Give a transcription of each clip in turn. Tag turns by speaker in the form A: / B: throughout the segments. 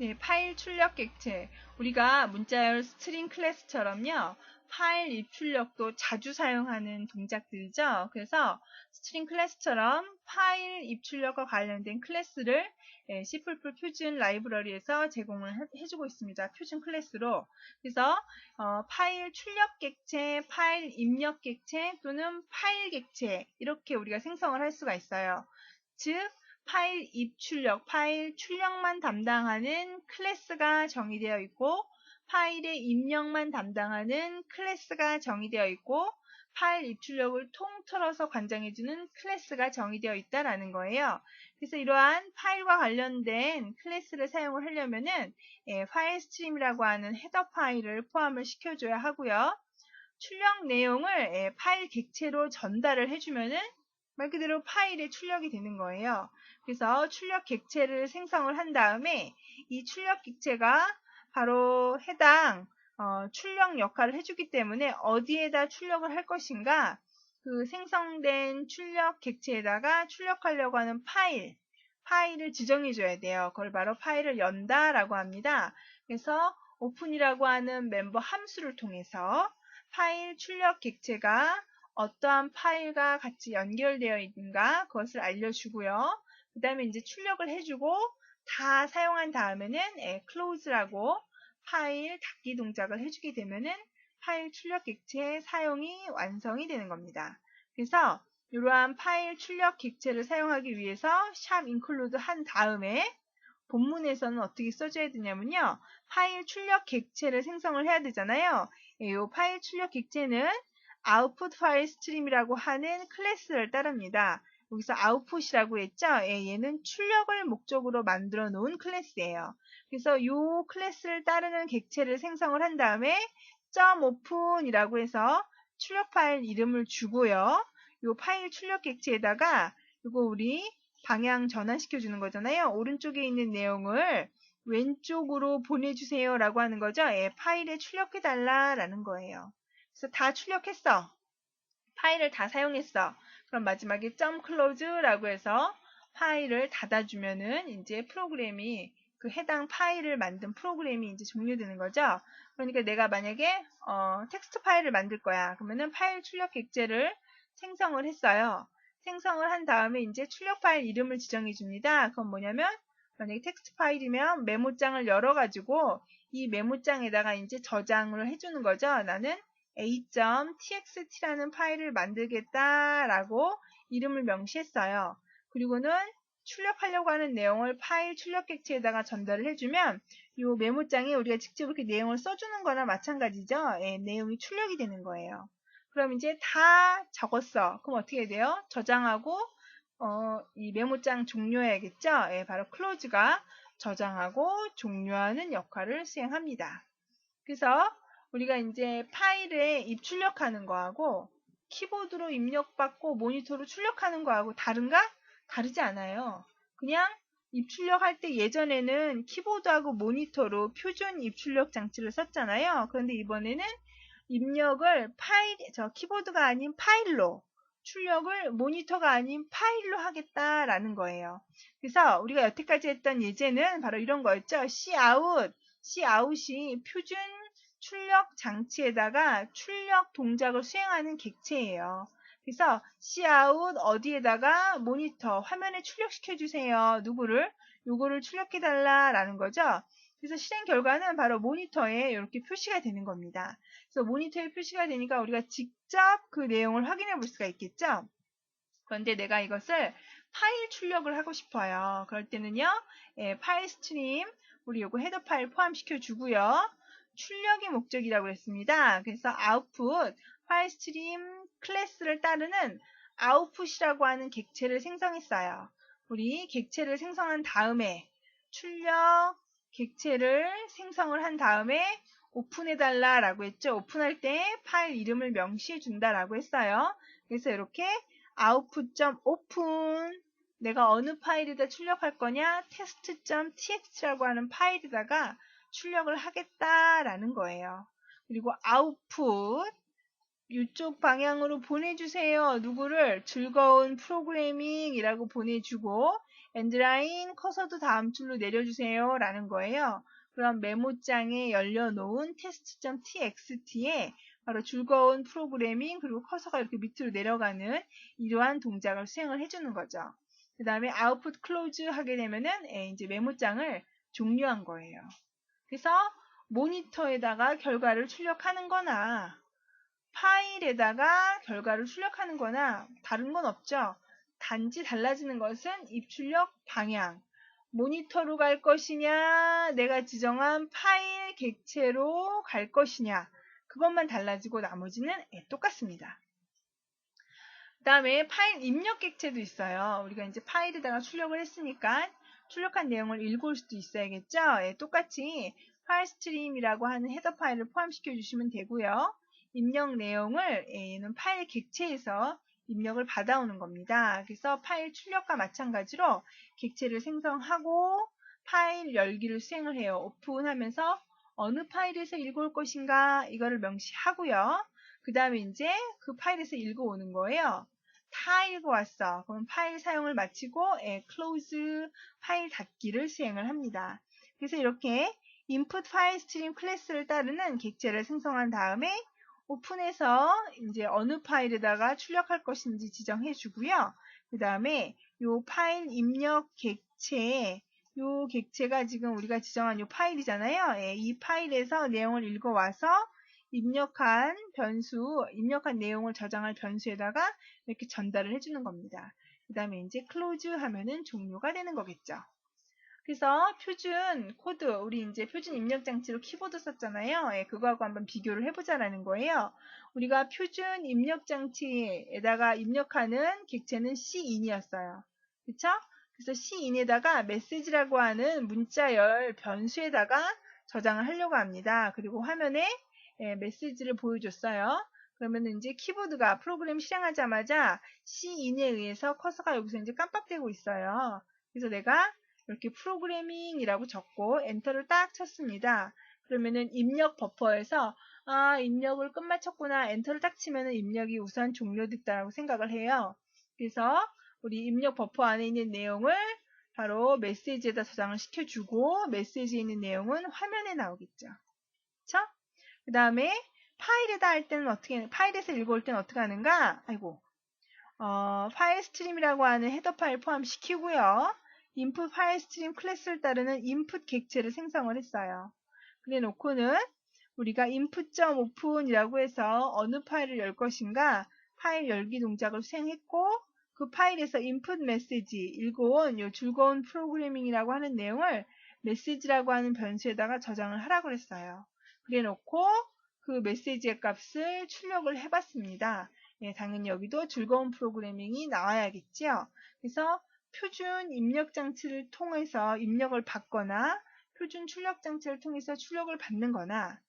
A: 네, 파일 출력 객체. 우리가 문자열 스트링 클래스처럼요. 파일 입출력도 자주 사용하는 동작들이죠. 그래서 스트링 클래스처럼 파일 입출력과 관련된 클래스를 C++ 표준 라이브러리에서 제공을 해주고 있습니다. 표준 클래스로. 그래서 파일 출력 객체, 파일 입력 객체 또는 파일 객체 이렇게 우리가 생성을 할 수가 있어요. 즉 파일 입출력, 파일 출력만 담당하는 클래스가 정의되어 있고 파일의 입력만 담당하는 클래스가 정의되어 있고 파일 입출력을 통틀어서 관장해주는 클래스가 정의되어 있다라는 거예요. 그래서 이러한 파일과 관련된 클래스를 사용을 하려면은 파일 스트림이라고 하는 헤더 파일을 포함을 시켜줘야 하고요. 출력 내용을 파일 객체로 전달을 해주면은 말 그대로 파일의 출력이 되는 거예요. 그래서 출력 객체를 생성을 한 다음에 이 출력 객체가 바로 해당 출력 역할을 해주기 때문에 어디에다 출력을 할 것인가 그 생성된 출력 객체에다가 출력하려고 하는 파일을 지정해 줘야 돼요. 그걸 바로 파일을 연다라고 합니다. 그래서 오픈이라고 하는 멤버 함수를 통해서 파일 출력 객체가 어떠한 파일과 같이 연결되어 있는가 그것을 알려주고요. 그 다음에 이제 출력을 해주고 다 사용한 다음에는 close라고 파일 닫기 동작을 해주게 되면은 파일 출력 객체의 사용이 완성이 되는 겁니다. 그래서 이러한 파일 출력 객체를 사용하기 위해서 샵 include 한 다음에 본문에서는 어떻게 써줘야 되냐면요. 파일 출력 객체를 생성을 해야 되잖아요. 이 파일 출력 객체는 output 파일 스트림이라고 하는 클래스를 따릅니다. 여기서 output이라고 했죠? 얘는 출력을 목적으로 만들어 놓은 클래스예요. 그래서 이 클래스를 따르는 객체를 생성을 한 다음에 .open이라고 해서 출력 파일 이름을 주고요. 이 파일 출력 객체에다가 이거 우리 방향 전환시켜 주는 거잖아요. 오른쪽에 있는 내용을 왼쪽으로 보내주세요 라고 하는 거죠. 파일에 출력해 달라라는 거예요. 그래서 다 출력했어. 파일을 다 사용했어. 그럼 마지막에 .close라고 해서 파일을 닫아주면은 이제 프로그램이 그 해당 파일을 만든 프로그램이 이제 종료되는 거죠. 그러니까 내가 만약에 텍스트 파일을 만들 거야. 그러면은 파일 출력 객체를 생성을 했어요. 생성을 한 다음에 이제 출력 파일 이름을 지정해 줍니다. 그건 뭐냐면 만약에 텍스트 파일이면 메모장을 열어가지고 이 메모장에다가 이제 저장을 해주는 거죠. 나는 a.txt라는 파일을 만들겠다라고 이름을 명시했어요. 그리고는 출력하려고 하는 내용을 파일 출력 객체에다가 전달을 해주면 이 메모장에 우리가 직접 이렇게 내용을 써주는 거나 마찬가지죠. 내용이 출력이 되는 거예요. 그럼 이제 다 적었어. 그럼 어떻게 해야 돼요? 저장하고 이 메모장 종료해야겠죠? 바로 close가 저장하고 종료하는 역할을 수행합니다. 그래서 우리가 이제 파일에 입출력하는 거하고 키보드로 입력받고 모니터로 출력하는 거하고 다른가? 다르지 않아요. 그냥 입출력할 때 예전에는 키보드하고 모니터로 표준 입출력 장치를 썼잖아요. 그런데 이번에는 입력을 키보드가 아닌 파일로, 출력을 모니터가 아닌 파일로 하겠다라는 거예요. 그래서 우리가 여태까지 했던 예제는 바로 이런 거였죠. cout이 표준 출력 장치에다가 출력 동작을 수행하는 객체예요. 그래서 cout 어디에다가 모니터 화면에 출력시켜 주세요. 누구를? 요거를 출력해 달라라는 거죠. 그래서 실행 결과는 바로 모니터에 이렇게 표시가 되는 겁니다. 그래서 모니터에 표시가 되니까 우리가 직접 그 내용을 확인해 볼 수가 있겠죠. 그런데 내가 이것을 파일 출력을 하고 싶어요. 그럴 때는요. 파일 스트림 우리 요거 헤더 파일 포함시켜 주고요. 출력이 목적이라고 했습니다. 그래서 output 파일 스트림 클래스를 따르는 output이라고 하는 객체를 생성했어요. 우리 객체를 생성한 다음에 출력 객체를 생성을 한 다음에 오픈해 달라라고 했죠. 오픈할 때 파일 이름을 명시해 준다라고 했어요. 그래서 이렇게 output.open 내가 어느 파일에다 출력할 거냐 test.txt라고 하는 파일에다가 출력을 하겠다라는 거예요. 그리고 output 이쪽 방향으로 보내주세요. 누구를? 즐거운 프로그래밍이라고 보내주고 엔드라인 커서도 다음 줄로 내려주세요 라는 거예요. 그럼 메모장에 열려놓은 test.txt에 바로 즐거운 프로그래밍 그리고 커서가 이렇게 밑으로 내려가는 이러한 동작을 수행을 해주는 거죠. 그 다음에 output close 하게 되면은 이제 메모장을 종료한 거예요. 그래서 모니터에다가 결과를 출력하는 거나 파일에다가 결과를 출력하는 거나 다른 건 없죠. 단지 달라지는 것은 입출력 방향. 모니터로 갈 것이냐, 내가 지정한 파일 객체로 갈 것이냐. 그것만 달라지고 나머지는 똑같습니다. 그 다음에 파일 입력 객체도 있어요. 우리가 이제 파일에다가 출력을 했으니까 출력한 내용을 읽을 수도 있어야겠죠. 똑같이 파일 스트림이라고 하는 헤더 파일을 포함시켜 주시면 되고요. 입력 내용을 얘는 파일 객체에서 입력을 받아오는 겁니다. 그래서 파일 출력과 마찬가지로 객체를 생성하고 파일 열기를 수행을 해요. 오픈하면서 어느 파일에서 읽어올 것인가 이거를 명시하고요. 그 다음에 이제 그 파일에서 읽어오는 거예요. 다 읽어왔어. 그럼 파일 사용을 마치고 close 파일 닫기를 수행을 합니다. 그래서 이렇게 input file stream 클래스를 따르는 객체를 생성한 다음에 오픈해서 이제 어느 파일에다가 출력할 것인지 지정해 주고요. 그 다음에 요 파일 입력 객체 요 객체가 지금 우리가 지정한 요 파일이잖아요. 이 파일에서 내용을 읽어와서 입력한 내용을 저장할 변수에다가 이렇게 전달을 해주는 겁니다. 그 다음에 이제 close 하면은 종료가 되는 거겠죠. 그래서 표준 코드, 우리 이제 표준 입력 장치로 키보드 썼잖아요. 그거하고 한번 비교를 해보자라는 거예요. 우리가 표준 입력 장치에다가 입력하는 객체는 C-in이었어요. 그쵸? 그래서 C-in에다가 메시지라고 하는 문자열 변수에다가 저장을 하려고 합니다. 그리고 화면에 메시지를 보여줬어요. 그러면 이제 키보드가 프로그램 실행하자마자 C-in에 의해서 커서가 여기서 이제 깜빡대고 있어요. 그래서 내가 이렇게 프로그래밍이라고 적고 엔터를 딱 쳤습니다. 그러면은 입력 버퍼에서 입력을 끝마쳤구나 엔터를 딱 치면은 입력이 우선 종료됐다라고 생각을 해요. 그래서 우리 입력 버퍼 안에 있는 내용을 바로 메시지에다 저장을 시켜주고 메시지에 있는 내용은 화면에 나오겠죠. 그쵸? 그 다음에 파일에다 할 때는 파일에서 읽어올 때는 어떻게 하는가? 파일 스트림이라고 하는 헤더 파일 포함시키고요. input 파일 스트림 클래스를 따르는 input 객체를 생성을 했어요. 그래 놓고는 우리가 input.open이라고 해서 어느 파일을 열 것인가 파일 열기 동작을 수행했고 그 파일에서 input 메시지 읽어온 요 즐거운 프로그래밍이라고 하는 내용을 메시지라고 하는 변수에다가 저장을 하라고 했어요. 그래 놓고 그 메시지의 값을 출력을 해봤습니다. 당연히 여기도 즐거운 프로그래밍이 나와야겠죠. 그래서 표준 입력 장치를 통해서 입력을 받거나 표준 출력 장치를 통해서 출력을 받는 거나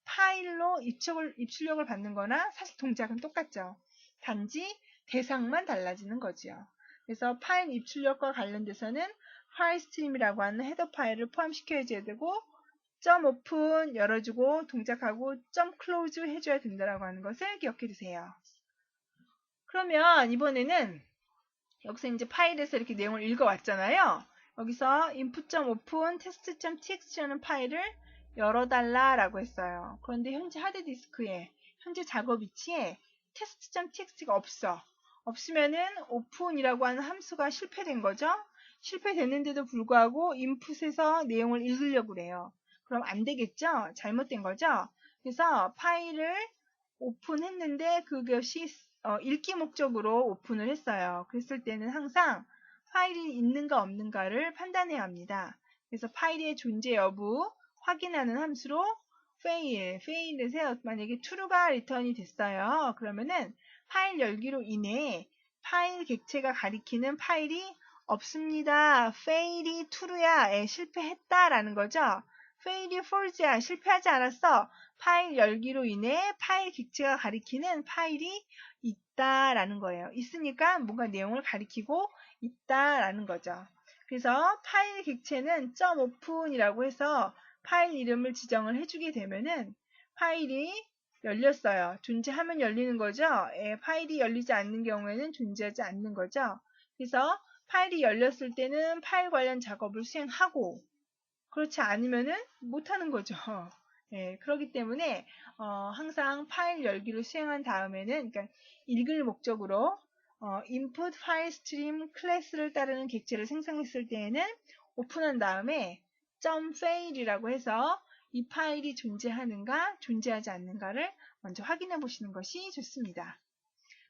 A: 파일로 입출력을 받는 거나 사실 동작은 똑같죠. 단지 대상만 달라지는 거죠. 그래서 파일 입출력과 관련돼서는 파일 스트림이라고 하는 헤더 파일을 포함시켜줘야 되고 .open 열어주고 동작하고 .close 해줘야 된다라고 하는 것을 기억해 두세요. 그러면 이번에는 여기서 이제 파일에서 이렇게 내용을 읽어왔잖아요. 여기서 input.open test.txt라는 파일을 열어달라라고 했어요. 그런데 현재 하드디스크에 현재 작업 위치에 test.txt가 없어. 없으면은 open이라고 하는 함수가 실패된 거죠. 실패됐는데도 불구하고 input에서 내용을 읽으려고 그래요. 그럼 안 되겠죠? 잘못된 거죠? 그래서 파일을 오픈했는데 그것이 읽기 목적으로 오픈을 했어요. 그랬을 때는 항상 파일이 있는가 없는가를 판단해야 합니다. 그래서 파일의 존재 여부 확인하는 함수로 fail에서 만약에 true가 리턴이 됐어요. 그러면은 파일 열기로 인해 파일 객체가 가리키는 파일이 없습니다. fail이 true야. 실패했다라는 거죠. fail이 false야. 실패하지 않았어. 파일 열기로 인해 파일 객체가 가리키는 파일이 있다라는 거예요. 있으니까 뭔가 내용을 가리키고 있다라는 거죠. 그래서 파일 객체는 .open이라고 해서 파일 이름을 지정을 해주게 되면은 파일이 열렸어요. 존재하면 열리는 거죠. 파일이 열리지 않는 경우에는 존재하지 않는 거죠. 그래서 파일이 열렸을 때는 파일 관련 작업을 수행하고, 그렇지 않으면은 못하는 거죠. 예, 그렇기 때문에 항상 파일 열기를 수행한 다음에는, 그러니까 읽을 목적으로 input file stream 클래스를 따르는 객체를 생성했을 때에는 오픈한 다음에 .fail이라고 해서 이 파일이 존재하는가 존재하지 않는가를 먼저 확인해 보시는 것이 좋습니다.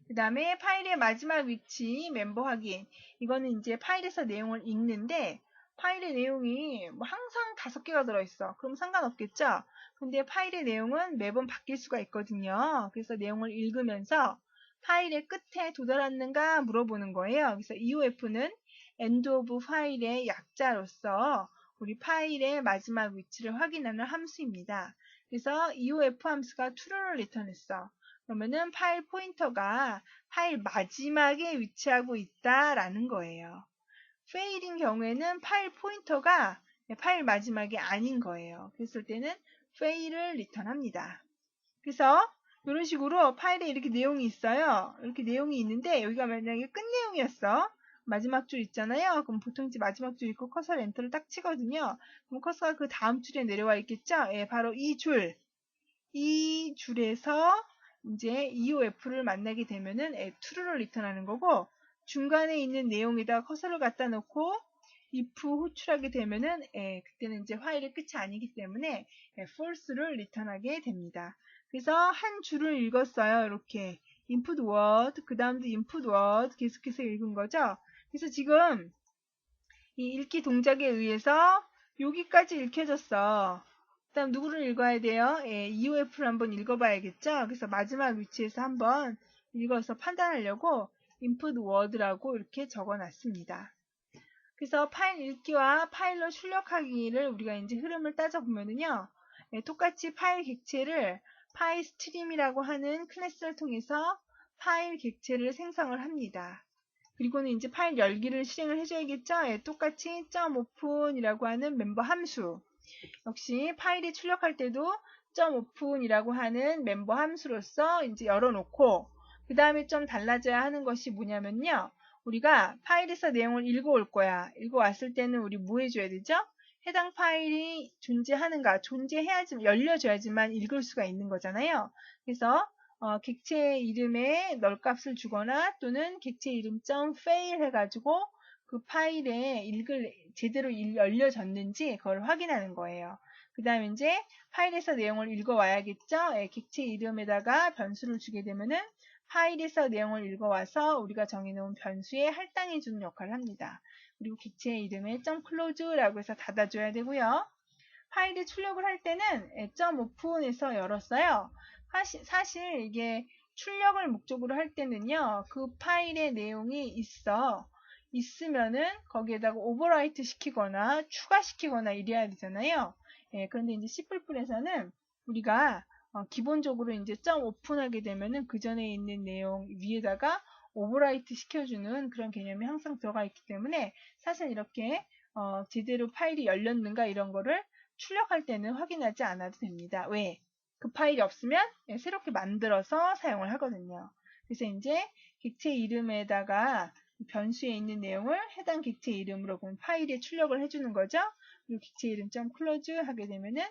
A: 그 다음에 파일의 마지막 위치 멤버 확인. 이거는 이제 파일에서 내용을 읽는데 파일의 내용이 뭐 항상 5개가 들어있어. 그럼 상관없겠죠? 근데 파일의 내용은 매번 바뀔 수가 있거든요. 그래서 내용을 읽으면서 파일의 끝에 도달했는가 물어보는 거예요. 그래서 EOF는 end of 파일의 약자로서 우리 파일의 마지막 위치를 확인하는 함수입니다. 그래서 EOF 함수가 true를 리턴했어. 그러면은 파일 포인터가 파일 마지막에 위치하고 있다라는 거예요. fail인 경우에는 파일 포인터가 파일 마지막에 아닌 거예요. 그랬을 때는 fail을 리턴합니다. 그래서 이런 식으로 파일에 이렇게 내용이 있어요. 이렇게 내용이 있는데 여기가 만약에 끝 내용이었어. 마지막 줄 있잖아요. 그럼 보통 이제 마지막 줄 있고 커서 엔터를 딱 치거든요. 그럼 커서가 그 다음 줄에 내려와 있겠죠? 예, 바로 이 줄에서 이제 EOF를 만나게 되면은 true를 리턴하는 거고, 중간에 있는 내용에다 커서를 갖다 놓고 if 호출하게 되면은 그때는 이제 파일의 끝이 아니기 때문에 false를 리턴하게 됩니다. 그래서 한 줄을 읽었어요. 이렇게 input word, 그 다음도 input word 계속해서 읽은 거죠. 그래서 지금 이 읽기 동작에 의해서 여기까지 읽혀졌어. 그 다음 누구를 읽어야 돼요? EOF를 한번 읽어봐야겠죠? 그래서 마지막 위치에서 한번 읽어서 판단하려고 input word라고 이렇게 적어놨습니다. 그래서 파일 읽기와 파일로 출력하기를 우리가 이제 흐름을 따져보면은요, 똑같이 파일 객체를 파일 스트림이라고 하는 클래스를 통해서 파일 객체를 생성을 합니다. 그리고는 이제 파일 열기를 실행을 해줘야겠죠? 똑같이 .open이라고 하는 멤버 함수. 역시 파일이 출력할 때도 .open이라고 하는 멤버 함수로서 이제 열어놓고, 그 다음에 좀 달라져야 하는 것이 뭐냐면요. 우리가 파일에서 내용을 읽어올 거야. 읽어왔을 때는 우리 뭐 해줘야 되죠? 해당 파일이 존재하는가, 존재해야지만, 열려줘야지만 읽을 수가 있는 거잖아요. 그래서 객체 이름에 널 값을 주거나 또는 객체 이름 .fail 해가지고 그 파일에 제대로 열려졌는지 그걸 확인하는 거예요. 그 다음에 이제 파일에서 내용을 읽어와야겠죠? 객체 이름에다가 변수를 주게 되면은 파일에서 내용을 읽어와서 우리가 정해놓은 변수에 할당해주는 역할을 합니다. 그리고 객체 이름에 .close라고 해서 닫아줘야 되고요. 파일이 출력을 할 때는 .open에서 열었어요. 사실 이게 출력을 목적으로 할 때는요, 그 파일의 내용이 있으면은 거기에다가 오버라이트 시키거나 추가시키거나 이래야 되잖아요. 그런데 이제 C++에서는 우리가 기본적으로 이제 .open하게 되면은 그 전에 있는 내용 위에다가 오버라이트 시켜주는 그런 개념이 항상 들어가 있기 때문에 사실 이렇게 제대로 파일이 열렸는가 이런 거를 출력할 때는 확인하지 않아도 됩니다. 왜? 그 파일이 없으면 새롭게 만들어서 사용을 하거든요. 그래서 이제 객체 이름에다가 변수에 있는 내용을 해당 객체 이름으로 그럼 파일에 출력을 해주는 거죠. 그리고 객체 이름 .close 하게 되면은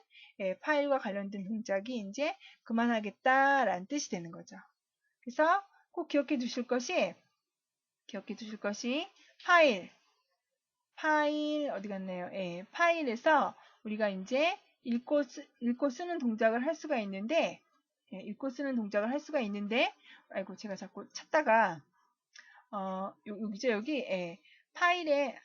A: 파일과 관련된 동작이 이제 그만하겠다라는 뜻이 되는 거죠. 그래서 꼭 기억해 두실 것이 파일 어디 갔나요? 파일에서 우리가 이제 읽고 쓰는 동작을 할 수가 있는데 아이고 제가 자꾸 찾다가 여기죠 여기 파일에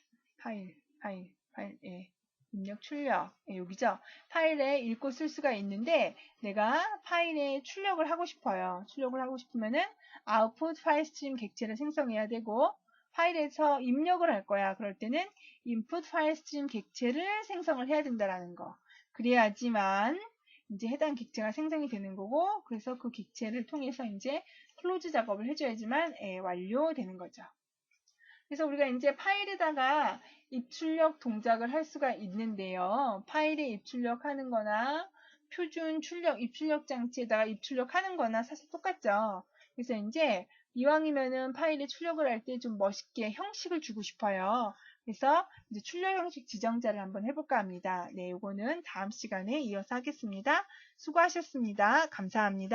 A: 입력 출력 여기죠. 파일에 읽고 쓸 수가 있는데 내가 파일에 출력을 하고 싶어요. 출력을 하고 싶으면은 output 파일 스트림 객체를 생성해야 되고 파일에서 입력을 할 거야. 그럴 때는 input 파일 스트림 객체를 생성을 해야 된다라는 거. 그래야지만 이제 해당 객체가 생성이 되는 거고 그래서 그 객체를 통해서 이제 클로즈 작업을 해줘야지만 완료되는 거죠. 그래서 우리가 이제 파일에다가 입출력 동작을 할 수가 있는데요. 파일에 입출력하는 거나 표준 입출력 장치에다가 입출력하는 거나 사실 똑같죠. 그래서 이제 이왕이면은 파일에 출력을 할 때 좀 멋있게 형식을 주고 싶어요. 그래서 이제 출력 형식 지정자를 한번 해볼까 합니다. 네, 요거는 다음 시간에 이어서 하겠습니다. 수고하셨습니다. 감사합니다.